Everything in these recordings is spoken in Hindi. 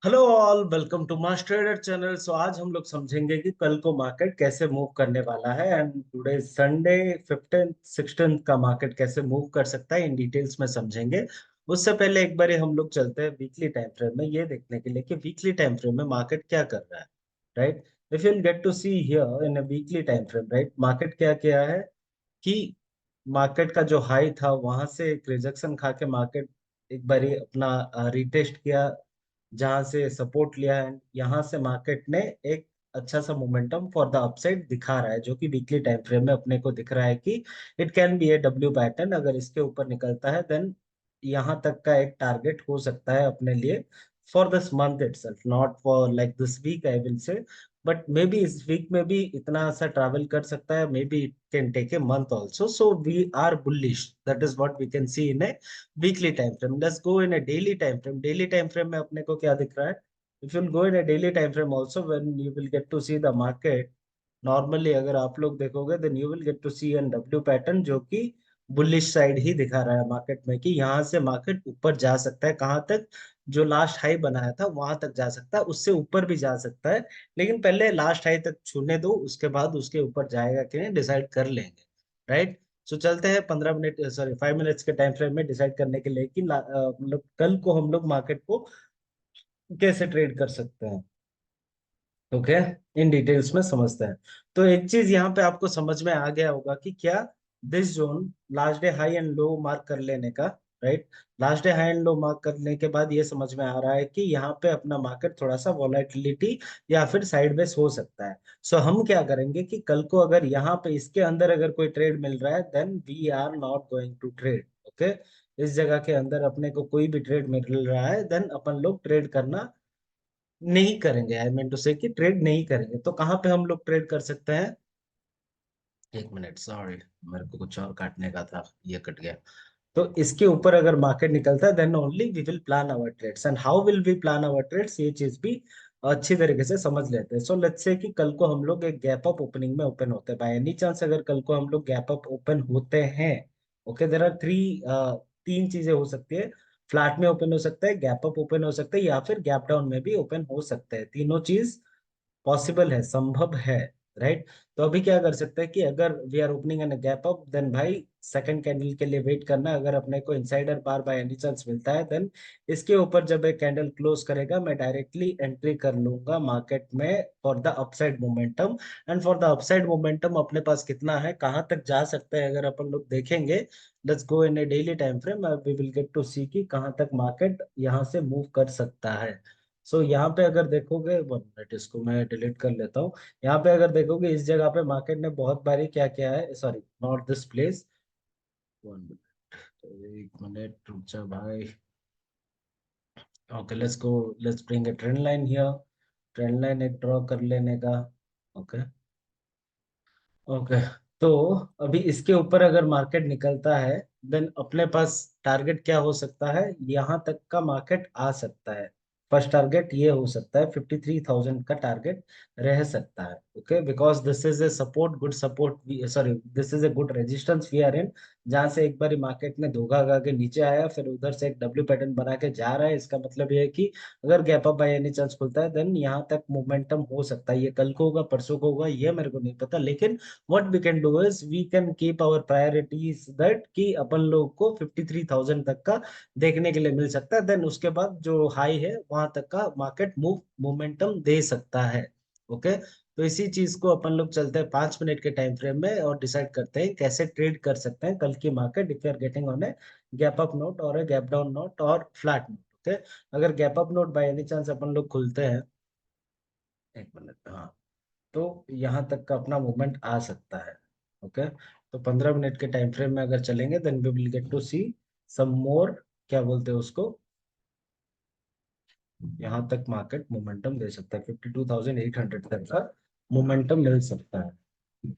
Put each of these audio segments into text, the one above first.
Hello all, welcome to master trader channel. So आज हम लोग समझेंगे कि कल को मार्केट कैसे मूव करने वाला है एंड टुडे संडे 15 16 का मार्केट कैसे मूव कर सकता है इन डिटेल्स में समझेंगे। उससे पहले एक बार हम लोग चलते हैं वीकली टाइम फ्रेम में ये देखने के लिए कि वीकली टाइम फ्रेम में मार्केट क्या कर रहा है। Right, if you get to see here in a weekly time frame, right, market क्या किया है कि मार्केट का जो हाई था वहां से एक रिजेक्शन खा के मार्केट एक बारी अपना रिटेस्ट किया, जहां से सपोर्ट लिया है। यहाँ से मार्केट ने एक अच्छा सा मोमेंटम फॉर द अपसाइड दिखा रहा है, जो कि वीकली टाइम फ्रेम में अपने को दिख रहा है कि it can be A W pattern. अगर इसके ऊपर निकलता है देन यहाँ तक का एक टारगेट हो सकता है अपने लिए for this month itself, not for like this week I will say, but maybe इस वीक में भी इतना सा ट्रैवल कर सकता है, maybe it can take a month also. So we are bullish, that is what we can see in a weekly time frame. Let's go in a daily time frame. Daily time frame में अपने को क्या दिख रहा है? If you go in a daily time frame also, when you will get to see the market normally, अगर आप लोग देखोगे then you will get to see an W pattern, जो कि बुलिश साइड ही दिखा रहा है मार्केट में, कि यहाँ से मार्केट ऊपर जा सकता है। कहाँ तक? जो लास्ट हाई बनाया था वहां तक जा सकता है, उससे ऊपर भी जा सकता है, लेकिन पहले लास्ट हाई तक छूने दो, उसके बाद उसके ऊपर जाएगा कि नहीं डिसाइड कर लेंगे। राइट, सो चलते हैं 15 मिनट, सॉरी 5 मिनट्स के टाइम फ्रेम में डिसाइड करने के लिए कि मतलब कल को हम लोग मार्केट को कैसे ट्रेड कर सकते हैं। ओके, इन डिटेल्स में समझते हैं। तो एक चीज यहाँ पे आपको समझ में आ गया होगा कि क्या this zone last day high and low mark कर लेने का, right, last day high and low mark करने के बाद ये समझ में आ रहा है कि यहाँ पे अपना मार्केट थोड़ा सा वॉलेटिलिटी या फिर साइडवेज हो सकता है। सो हम क्या करेंगे कि कल को अगर यहाँ पे इसके अंदर अगर कोई ट्रेड मिल रहा है then we are not going to trade. Okay, इस जगह के अंदर अपने को कोई भी ट्रेड मिल रहा है देन अपन लोग ट्रेड करना नहीं करेंगे। आई मीन टू से कि ट्रेड नहीं करेंगे। तो कहाँ पे हम लोग ट्रेड कर सकते हैं? एक मिनट, सॉरी, मेरे को कुछ और काटने का था, ये कट गया। तो इसके ऊपर अगर मार्केट निकलता है then only we will plan our trades. And how will we plan our trades, ये चीज भी अच्छी तरीके से समझ लेते हैं। सो लेट्स से कि कल को हम लोग एक गैप अप ओपनिंग में ओपन होते हैं, बाय एनी चांस अगर कल को हम लोग गैप अप ओपन होते हैं, ओके, देयर आर थ्री, तीन चीजें हो सकती है। फ्लैट में ओपन हो सकता है, गैप अप ओपन हो सकता है, या फिर गैप डाउन में भी ओपन हो सकते हैं। तीनों चीज पॉसिबल है, संभव है। राइट, तो अभी क्या कर सकते हैं कि अगर we are opening an gap up then भाई सेकंड कैंडल के लिए वेट करना। अगर अपने को insider bar by any chance मिलता है देन इसके ऊपर जब एक कैंडल क्लोज करेगा मैं डायरेक्टली एंट्री कर लूंगा मार्केट में for the upside momentum. And for the upside momentum अपने पास कितना है, कहाँ तक जा सकता है, अगर अपन लोग देखेंगे, let's go in a daily time frame, we will get to see कि कहाँ तक मार्केट यहाँ से मूव कर सकता है। सो यहाँ पे अगर देखोगे, 1 मिनट, इसको मैं डिलीट कर लेता हूँ। यहाँ पे अगर देखोगे इस जगह पे मार्केट ने बहुत बारी क्या किया है, sorry not this place, 1 minute, एक मिनट रुक जा भाई। Okay, let's go, let's bring a trend line here. Trend line एक ड्रॉ कर लेने का। ओके, ओके, तो अभी इसके ऊपर अगर मार्केट निकलता है देन अपने पास टारगेट क्या हो सकता है, यहाँ तक का मार्केट आ सकता है। फर्स्ट टारगेट ये हो सकता है, 53,000 का टारगेट रह सकता है। Okay, because this is a support, good support, sorry this is a good resistance we are in, जहां से एक बार मार्केट ने धोखा खा के नीचे आया फिर उधर से एक डब्ल्यू पैटर्न बना के जा रहा है। इसका मतलब ये है कि अगर gap up by any chance खुलता है देन यहाँ तक मोमेंटम हो सकता है। ये कल को होगा, परसों को होगा, ये मेरे को नहीं पता, लेकिन what we can do is we can keep our priorities that कि अपन लोग को 53,000 तक का देखने के लिए मिल सकता है। देन उसके बाद जो हाई है वहां तक का मार्केट मोमेंटम दे सकता है। ओके, तो इसी चीज को अपन लोग चलते हैं 5 मिनट के टाइम फ्रेम में और डिसाइड करते हैं कैसे ट्रेड कर सकते हैं कल की market, if you are getting on a gap up note और ए गैप डाउन नोट और फ्लैट नोट। ओके, अगर gap up note by any chance अपन लोग खुलते हैं, 1 मिनट, हाँ, तो यहाँ तक का अपना मूवमेंट आ सकता है। ओके, तो 15 मिनट के टाइम फ्रेम में अगर चलेंगे then we will get to see some more, क्या बोलते हैं उसको, यहाँ तक मार्केट मोमेंटम दे सकता है, 52,800 तक का मोमेंटम मिल सकता है।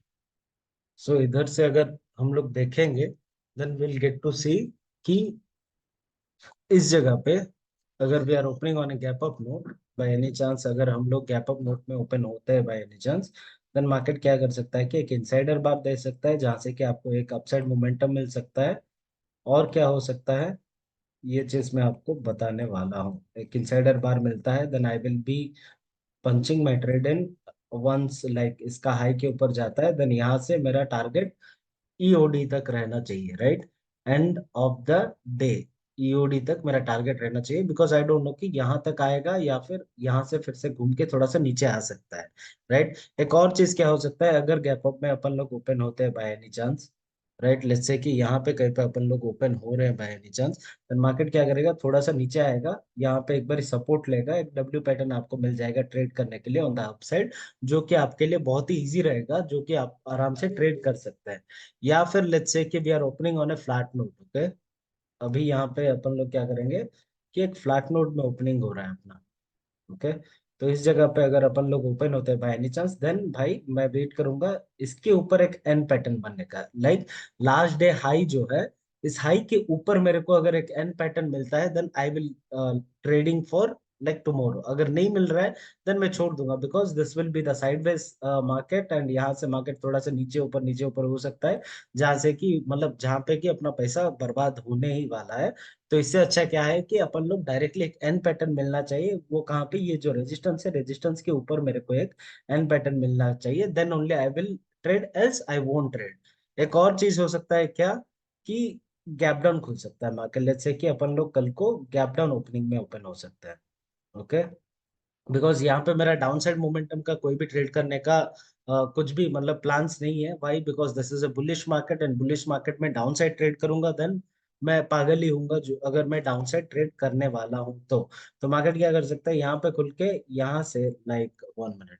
सो इधर से अगर हम लोग देखेंगे then will get to see कि इस जगह पे अगर we are opening on a gap up note by any chance, अगर हम लोग गैप अप नोट में ओपन होते हैं by any chance, then market क्या कर सकता है कि एक इनसाइडर बार दे सकता है जहां से कि आपको एक अपसाइड मोमेंटम मिल सकता है। और क्या हो सकता है, ये चीज मैं आपको बताने वाला हूँ। एक इनसाइडर बार मिलता है, then I will be punching my trade in once like इसका हाई के ऊपर जाता है, देन यहाँ से मेरा टारगेट ईओडी तक रहना चाहिए, right. End of the day EOD तक मेरा टारगेट रहना चाहिए, बिकॉज आई डोंट नो कि यहाँ तक आएगा या फिर यहाँ से फिर से घूम के थोड़ा सा नीचे आ सकता है, राइट। एक और चीज क्या हो सकता है, अगर गैप अप में अपन लोग ओपन होते हैं by any chance, right, let's say कि यहाँ पे कहीं पे अपन लोग ओपन हो रहे हैं बाय एनी चांस, तो मार्केट क्या करेगा, थोड़ा सा नीचे आएगा, यहाँ पे एक बार सपोर्ट लेगा, एक डब्ल्यू पैटर्न आपको मिल जाएगा ट्रेड करने के लिए ऑन द अपसाइड, जो कि आपके लिए बहुत ही इजी रहेगा, जो कि आप आराम से ट्रेड कर सकते हैं। या फिर लेट्स से कि we are opening on a flat note, okay. अभी यहाँ पे अपन लोग क्या करेंगे कि एक फ्लैट नोट में ओपनिंग हो रहा है अपना, ओके। तो इस जगह पे अगर अपन लोग ओपन होते हैं बाय एनी चांस, देन भाई मैं वेट करूंगा इसके ऊपर एक एन पैटर्न बनने का, लाइक लास्ट डे हाई जो है, इस हाई के ऊपर मेरे को अगर एक एन पैटर्न मिलता है, then I will trading for like tomorrow. अगर नहीं मिल रहा है देन मैं छोड़ दूंगा, because this will be the sideways market, and यहाँ से मार्केट थोड़ा सा नीचे ऊपर हो सकता है, जहां से कि मतलब जहां पे कि अपना पैसा बर्बाद होने ही वाला है। तो इससे अच्छा क्या है कि अपन लोग डायरेक्टली एक एन पैटर्न मिलना चाहिए, वो कहाँ पे, ये जो रेजिस्टेंस है, रेजिस्टेंस के ऊपर मेरे को एक एन पैटर्न मिलना चाहिए, then only I will trade, else I won't trade. एक और चीज हो सकता है क्या, कि गैप डाउन खुल सकता है मार्केट, लेट्स से कि अपन लोग कल को गैप डाउन ओपनिंग में ओपन हो सकता है, ओके। बिकॉज यहाँ पे मेरा डाउन साइड मोमेंटम का कोई भी ट्रेड करने का कुछ भी मतलब प्लान्स नहीं है, why, because this is a bullish market, and bullish market में डाउन साइड ट्रेड करूंगा देन मैं पागल ही हूंगा, जो अगर मैं डाउन साइड ट्रेड करने वाला हूँ तो मार्केट क्या कर सकता है, यहाँ पे खुल के यहाँ से लाइक 1 मिनट,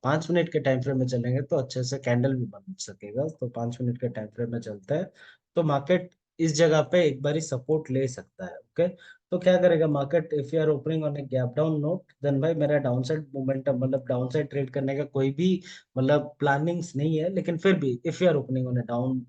5 मिनट के टाइम फ्रेम में चलेंगे तो अच्छे से कैंडल भी बन सकेगा, तो 5 मिनट के टाइम फ्रेम में चलता है तो मार्केट इस जगह पे एक बारी सपोर्ट ले सकता है, ओके। तो क्या करेगा market, if you are opening on a gap down note, then भाई मेरा डाउन साइड मोमेंटम मतलब डाउन साइड ट्रेड करने का कोई भी मतलब प्लानिंग्स नहीं है, लेकिन फिर भी if you are opening on a down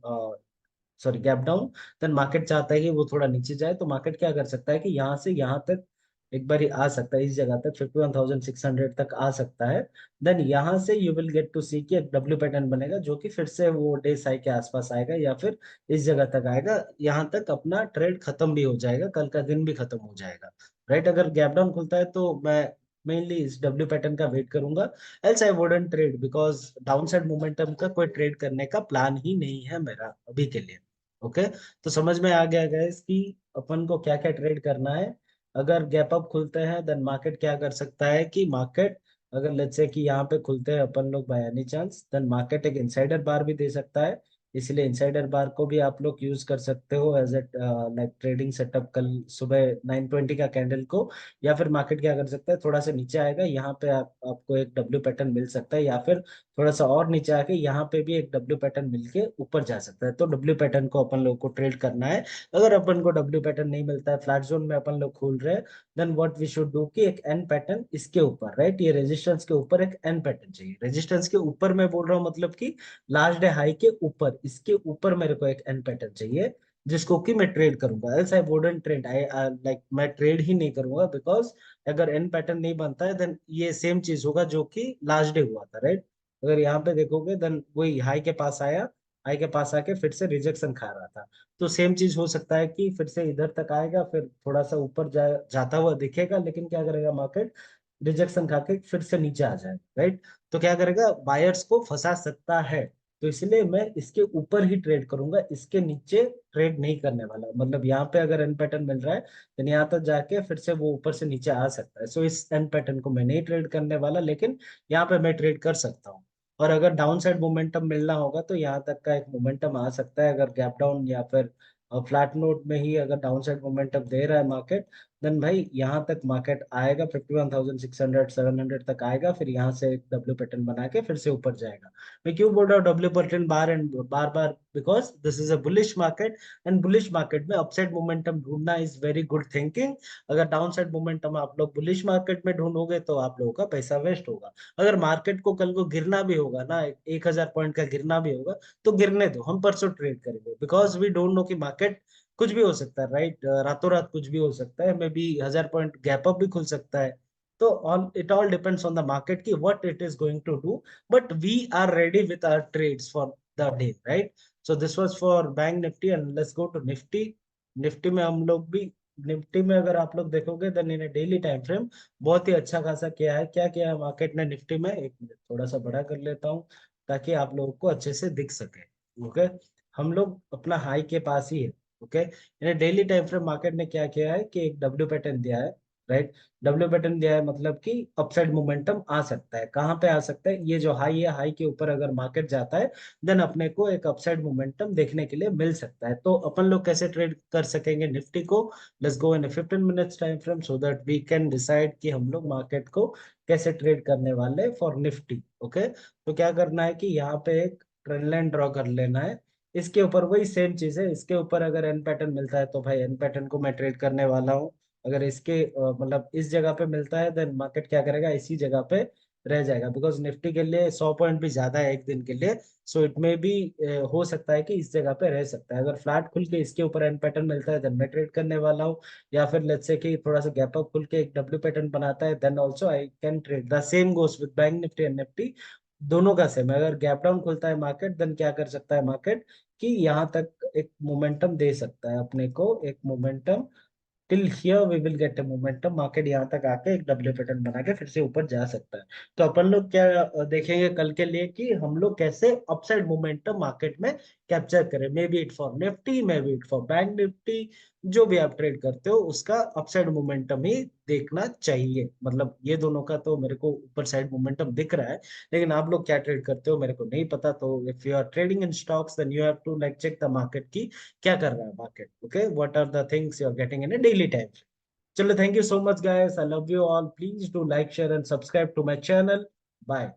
sorry gap down, then market चाहता है कि वो थोड़ा नीचे जाए, तो मार्केट क्या कर सकता है कि यहाँ से यहाँ तक एक बार आ सकता है, इस जगह तक 51,600 तक आ सकता है। देन यहाँ से you will get to see कि एक डब्ल्यू पैटर्न बनेगा, जो कि फिर से वो डे साई के आसपास आएगा या फिर इस जगह तक आएगा, यहाँ तक अपना ट्रेड खत्म भी हो जाएगा, कल का दिन भी खत्म हो जाएगा, राइट। अगर गैप डाउन खुलता है तो मैं मेनली इस डब्ल्यू पैटर्न का वेट करूंगा, else I wouldn't trade, because down side momentum का कोई ट्रेड करने का प्लान ही नहीं है मेरा अभी के लिए, ओके। तो समझ में आ गया गाइस कि अपन को क्या क्या ट्रेड करना है। अगर गैप अप खुलते हैं देन मार्केट क्या कर सकता है कि मार्केट, अगर लेट्स से कि यहाँ पे खुलते हैं अपन लोग by any chance, then market एक इनसाइडर बार भी दे सकता है, इसलिए इनसाइडर बार को भी आप लोग यूज कर सकते हो as a like trading setup कल सुबह 9:20 का कैंडल को। या फिर मार्केट क्या कर सकता है, थोड़ा सा नीचे आएगा, यहाँ पे आपको एक डब्ल्यू पैटर्न मिल सकता है, या फिर थोड़ा सा और नीचे आके यहाँ पे भी एक डब्ल्यू पैटर्न मिलके ऊपर जा सकता है, तो डब्ल्यू पैटर्न को अपन लोग को ट्रेड करना है। अगर अपन को डब्ल्यू पैटर्न नहीं मिलता है, फ्लैट जोन में अपन लोग खोल रहे हैं, then what we should do कि एक एन पैटर्न इसके ऊपर, राइट, ये रेजिस्टेंस के ऊपर एक एन पैटर्न चाहिए, रेजिस्टेंस के ऊपर मैं बोल रहा हूँ मतलब कि लास्ट डे हाई के ऊपर, इसके ऊपर मेरे को एक एन पैटर्न चाहिए, जिसको कि मैं ट्रेड करूंगा, else I wouldn't trade, I like मैं ट्रेड ही नहीं करूंगा, बिकॉज अगर एन पैटर्न नहीं बनता है देन ये सेम चीज होगा जो कि लास्ट डे हुआ था, राइट। अगर यहाँ पे देखोगे देन वही हाई के पास आया, हाई के पास आके फिर से रिजेक्शन खा रहा था, तो सेम चीज हो सकता है कि फिर से इधर तक आएगा, फिर थोड़ा सा ऊपर जाता हुआ दिखेगा, लेकिन क्या करेगा मार्केट, रिजेक्शन खा के फिर से नीचे आ जाए, राइट। तो क्या करेगा, बायर्स को फंसा सकता है, तो इसलिए मैं इसके ऊपर ही ट्रेड करूंगा, इसके नीचे ट्रेड नहीं करने वाला, मतलब यहाँ पे अगर एन पैटर्न मिल रहा है तो यहाँ तक जाके फिर से वो ऊपर से नीचे आ सकता है, सो इस एन पैटर्न को मैं नहीं ट्रेड करने वाला, लेकिन यहाँ पे मैं ट्रेड कर सकता हूँ। और अगर डाउन साइड मोमेंटम मिलना होगा तो यहाँ तक का एक मोमेंटम आ सकता है, अगर गैप डाउन या फिर फ्लैट नोट में ही अगर डाउन साइड मोमेंटम दे रहा है मार्केट, देन भाई यहाँ तक मार्केट आएगा, 51,600 700 तक आएगा, फिर यहाँ से एक डब्ल्यू पैटर्न बना के फिर से ऊपर जाएगा। मैं क्यों बोल रहा हूँ W pattern bar and bar bar, because this is a bullish market, and bullish market में अपसाइड मोमेंटम ढूंढना इज वेरी गुड थिंकिंग। अगर डाउन साइड मोमेंटम आप लोग बुलिश मार्केट में ढूंढोगे तो आप लोगों का पैसा वेस्ट होगा। अगर मार्केट को कल को गिरना भी होगा ना, 1,000 पॉइंट का गिरना भी होगा, तो गिरने दो, हम परसों ट्रेड करेंगे, बिकॉज वी डोंट नो कि मार्केट कुछ भी हो सकता है, राइट, रातों रात कुछ भी हो सकता है, maybe 1,000 point gap up भी खुल सकता है। तो all it all depends on the market की what it is going to do, but we are ready with our trades for the day, right. So this was for bank Nifty, and let's go to Nifty. Nifty में हम लोग भी निफ्टी में अगर आप लोग देखोगे then in daily time frame बहुत ही अच्छा खासा किया है। क्या किया है मार्केट ने निफ्टी में, एक मिनट थोड़ा सा बड़ा कर लेता हूँ ताकि आप लोगों को अच्छे से दिख सके। ओके, हम लोग अपना हाई के पास ही है। ओके, इन डेली टाइम फ्रेम मार्केट ने क्या किया है कि एक डब्ल्यू पैटर्न दिया है, राइट। डब्ल्यू पैटर्न दिया है मतलब कि अपसाइड मोमेंटम आ सकता है। कहाँ पे आ सकता है? ये जो हाई है, हाई के ऊपर अगर मार्केट जाता है देन अपने को एक अपसाइड मोमेंटम देखने के लिए मिल सकता है। तो अपन लोग कैसे ट्रेड कर सकेंगे निफ्टी को? Let's go in 15 minutes time frame so that we can decide कि हम लोग मार्केट को कैसे ट्रेड करने वाले फॉर निफ्टी। ओके, तो क्या करना है कि यहाँ पे एक ट्रेंड लाइन ड्रॉ कर लेना है। इसके ऊपर वही सेम चीज है, इसके ऊपर अगर एन पैटर्न मिलता है तो भाई एन पैटर्न को मैं ट्रेड करने वाला हूँ। अगर इसके मतलब इस जगह पे मिलता है देन मार्केट क्या करेगा, इसी जगह पे रह जाएगा। बिकॉज निफ्टी के लिए 100 पॉइंट भी ज्यादा है एक दिन के लिए। सो इट में भी हो सकता है कि इस जगह पे रह सकता है। अगर फ्लैट खुल के इसके ऊपर एन पैटर्न मिलता है देन मैं ट्रेड करने वाला हूँ। या फिर लेट्स से कि थोड़ा सा गैप अप खुल के एक डब्ल्यू पैटर्न बनाता है then also I can trade. The same goes with bank Nifty and Nifty, दोनों का सेम है। अगर गैप डाउन खुलता है मार्केट देन क्या कर सकता है मार्केट कि यहाँ तक एक मोमेंटम दे सकता है अपने को, एक momentum till here we will get a momentum. Market यहाँ तक आके एक डब्ल्यू पैटर्न बना के फिर से ऊपर जा सकता है। तो अपन लोग क्या देखेंगे कल के लिए कि हम लोग कैसे अपसाइड मोमेंटम मार्केट में कैप्चर करें। May be it for Nifty, may be it for bank Nifty, जो भी आप ट्रेड करते हो उसका अपसाइड मोमेंटम ही देखना चाहिए। मतलब ये दोनों का तो मेरे को ऊपर साइड मोमेंटम दिख रहा है, लेकिन आप लोग क्या ट्रेड करते हो मेरे को नहीं पता। तो if you are trading in stocks then you have to like check the market की क्या कर रहा है market. Okay, what are the things you are getting in a daily time. चलो, thank you so much guys, I love you all, please do like share and subscribe to my channel. Bye.